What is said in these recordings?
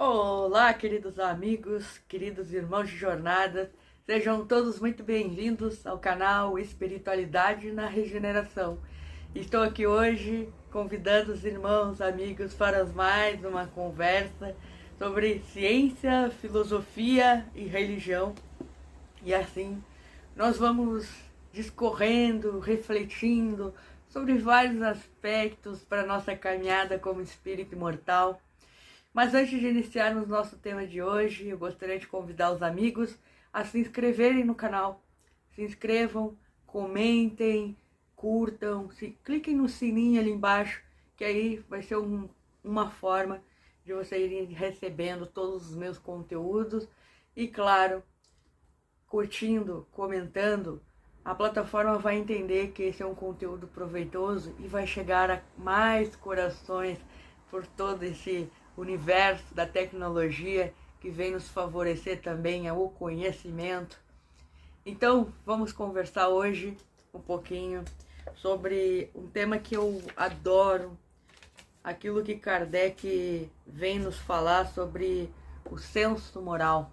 Olá, queridos amigos, queridos irmãos de jornada, sejam todos muito bem-vindos ao canal Espiritualidade na Regeneração. Estou aqui hoje convidando os irmãos, amigos, para mais uma conversa sobre ciência, filosofia e religião. E assim, nós vamos discorrendo, refletindo sobre vários aspectos para a nossa caminhada como espírito imortal. Mas antes de iniciarmos nosso tema de hoje, eu gostaria de convidar os amigos a se inscreverem no canal. Se inscrevam, comentem, curtam, cliquem no sininho ali embaixo, que aí vai ser uma forma de vocês irem recebendo todos os meus conteúdos. E claro, curtindo, comentando, a plataforma vai entender que esse é um conteúdo proveitoso e vai chegar a mais corações por todo esse universo da tecnologia que vem nos favorecer também ao conhecimento. Então, vamos conversar hoje um pouquinho sobre um tema que eu adoro, aquilo que Kardec vem nos falar sobre o senso moral,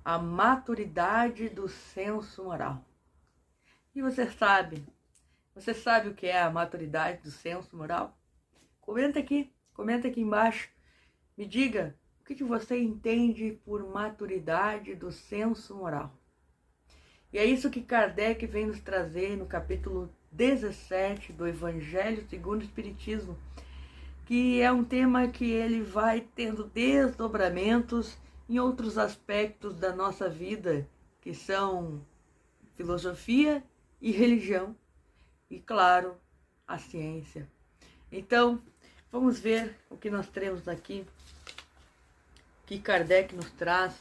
a maturidade do senso moral. E você sabe o que é a maturidade do senso moral? Comenta aqui embaixo, me diga o que você entende por maturidade do senso moral. E é isso que Kardec vem nos trazer no capítulo 17 do Evangelho segundo o Espiritismo, que é um tema que ele vai tendo desdobramentos em outros aspectos da nossa vida, que são filosofia e religião, e claro, a ciência. Então, vamos ver o que nós temos aqui, que Kardec nos traz,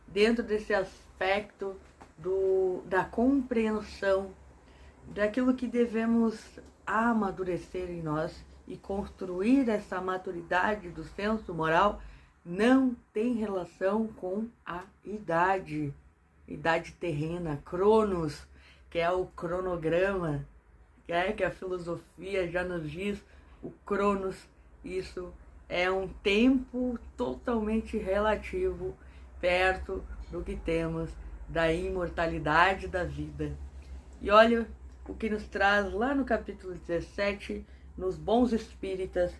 dentro desse aspecto da compreensão daquilo que devemos amadurecer em nós e construir essa maturidade do senso moral. Não tem relação com a idade terrena, Cronos, que é o cronograma, que a filosofia já nos diz. O Cronos, isso é um tempo totalmente relativo perto do que temos da imortalidade da vida. E olha o que nos traz lá no capítulo 17, nos Bons Espíritas,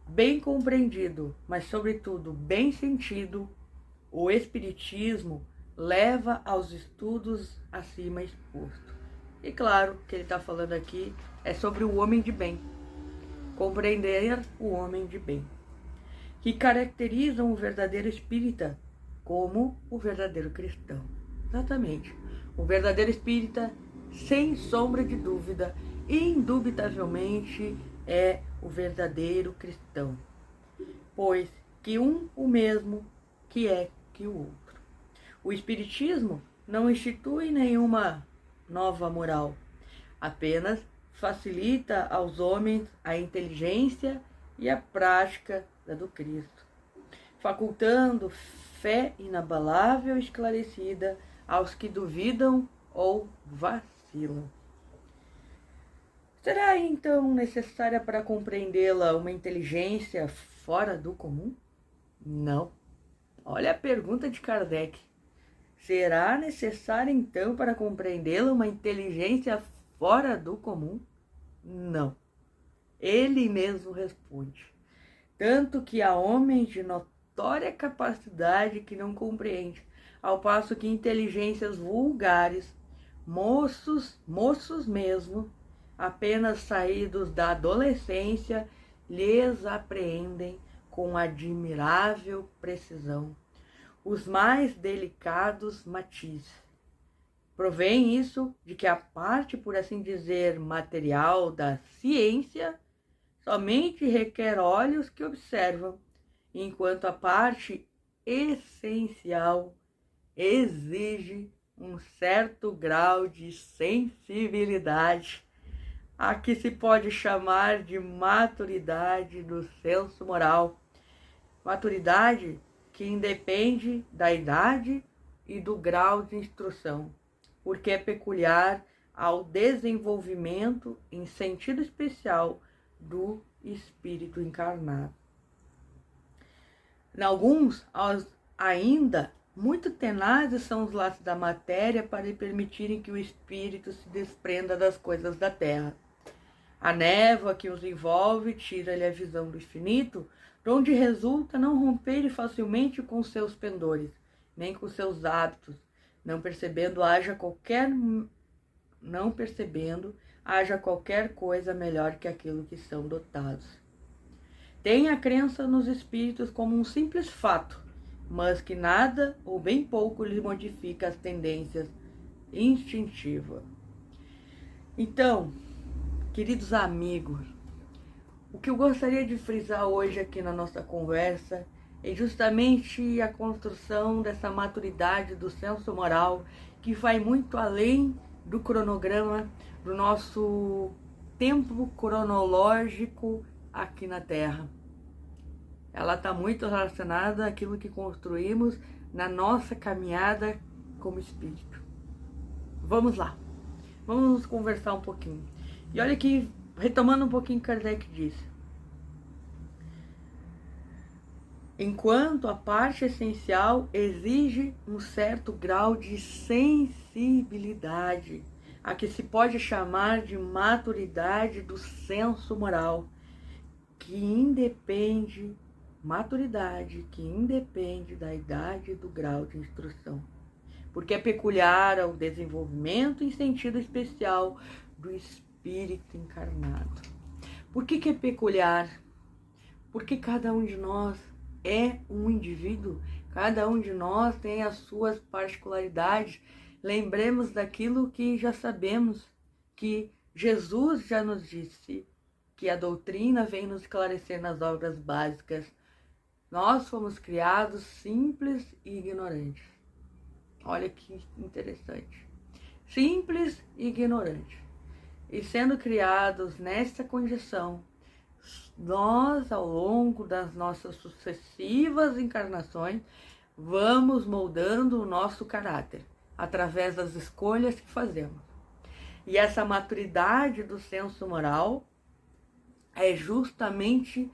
bem compreendido, mas sobretudo bem sentido, o Espiritismo leva aos estudos acima exposto. E claro, o que ele está falando aqui é sobre o homem de bem, compreender o homem de bem, que caracterizam o verdadeiro espírita como o verdadeiro cristão. Exatamente. O verdadeiro espírita, sem sombra de dúvida, indubitavelmente é o verdadeiro cristão, pois que o mesmo que é que o outro. O Espiritismo não institui nenhuma nova moral, apenas facilita aos homens a inteligência e a prática da do Cristo, facultando fé inabalável e esclarecida aos que duvidam ou vacilam. Será então necessária para compreendê-la uma inteligência fora do comum? Não. Olha a pergunta de Kardec. Será necessária então para compreendê-la uma inteligência fora do comum? Não. Ele mesmo responde. Tanto que há homens de notória capacidade que não compreende, ao passo que inteligências vulgares, moços mesmo, apenas saídos da adolescência, lhes apreendem com admirável precisão os mais delicados matizes. Provém isso de que a parte, por assim dizer, material da ciência somente requer olhos que observam, enquanto a parte essencial exige um certo grau de sensibilidade, a que se pode chamar de maturidade do senso moral. Maturidade que independe da idade e do grau de instrução, porque é peculiar ao desenvolvimento em sentido especial do espírito encarnado. Em alguns, ainda, muito tenazes são os laços da matéria para lhe permitirem que o espírito se desprenda das coisas da terra. A névoa que os envolve tira-lhe a visão do infinito, de onde resulta não romper facilmente com seus pendores, nem com seus hábitos, não percebendo haja qualquer coisa melhor que aquilo que são dotados. Tem a crença nos espíritos como um simples fato, mas que nada ou bem pouco lhe modifica as tendências instintivas. Então, queridos amigos, o que eu gostaria de frisar hoje aqui na nossa conversa é justamente a construção dessa maturidade do senso moral que vai muito além do cronograma, do nosso tempo cronológico aqui na Terra. Ela está muito relacionada àquilo que construímos na nossa caminhada como espírito. Vamos lá, vamos conversar um pouquinho. E olha aqui, retomando um pouquinho o que Kardec disse. Enquanto a parte essencial exige um certo grau de sensibilidade, a que se pode chamar de maturidade do senso moral, que independe da idade e do grau de instrução, porque é peculiar ao desenvolvimento em sentido especial do espírito encarnado. Por que é peculiar? Porque cada um de nós é um indivíduo, cada um de nós tem as suas particularidades. Lembremos daquilo que já sabemos, que Jesus já nos disse, que a doutrina vem nos esclarecer nas obras básicas. Nós fomos criados simples e ignorantes. Olha que interessante. Simples e ignorantes. E sendo criados nessa condição, nós, ao longo das nossas sucessivas encarnações, vamos moldando o nosso caráter através das escolhas que fazemos. E essa maturidade do senso moral é justamente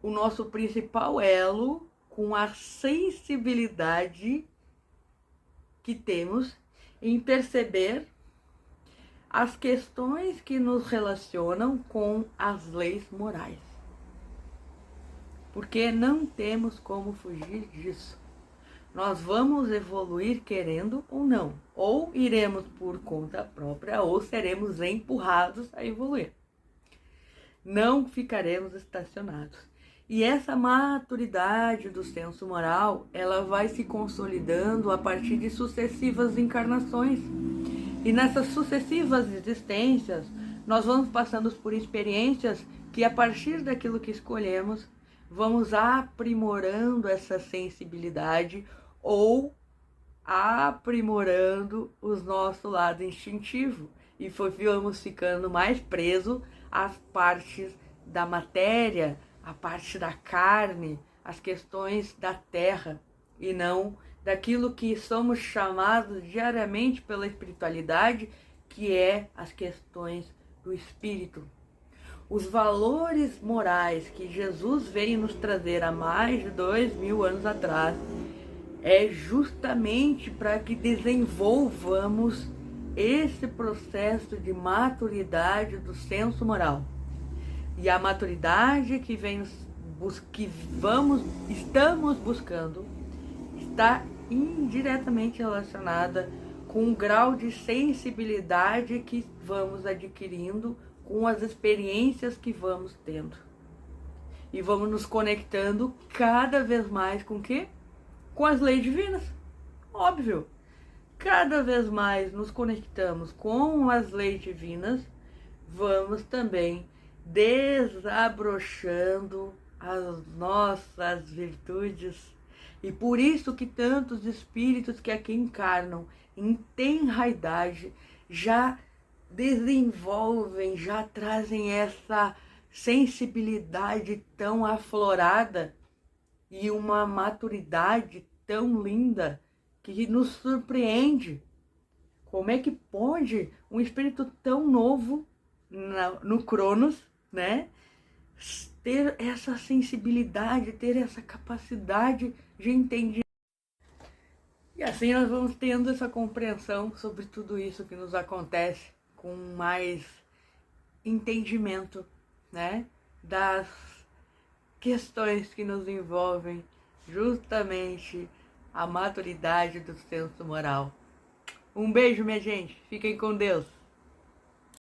o nosso principal elo com a sensibilidade que temos em perceber as questões que nos relacionam com as leis morais. Porque não temos como fugir disso. Nós vamos evoluir querendo ou não. Ou iremos por conta própria, ou seremos empurrados a evoluir. Não ficaremos estacionados. E essa maturidade do senso moral, ela vai se consolidando a partir de sucessivas encarnações. E nessas sucessivas existências, nós vamos passando por experiências que, a partir daquilo que escolhemos, vamos aprimorando essa sensibilidade ou aprimorando o nosso lado instintivo. E vamos ficando mais presos às partes da matéria, a parte da carne, as questões da terra, e não daquilo que somos chamados diariamente pela espiritualidade, que é as questões do espírito. Os valores morais que Jesus veio nos trazer há mais de 2000 anos atrás é justamente para que desenvolvamos esse processo de maturidade do senso moral. E a maturidade que estamos buscando está indiretamente relacionada com o grau de sensibilidade que vamos adquirindo com as experiências que vamos tendo. E vamos nos conectando cada vez mais com o quê? Com as leis divinas. Óbvio. Cada vez mais nos conectamos com as leis divinas, vamos também desabrochando as nossas virtudes. E por isso que tantos espíritos que aqui encarnam em tenra idade já desenvolvem, já trazem essa sensibilidade tão aflorada e uma maturidade tão linda que nos surpreende. Como é que pode um espírito tão novo no Cronos, né, ter essa sensibilidade, ter essa capacidade de entender. E assim nós vamos tendo essa compreensão sobre tudo isso que nos acontece com mais entendimento, né, das questões que nos envolvem, justamente a maturidade do senso moral. Um beijo, minha gente. Fiquem com Deus.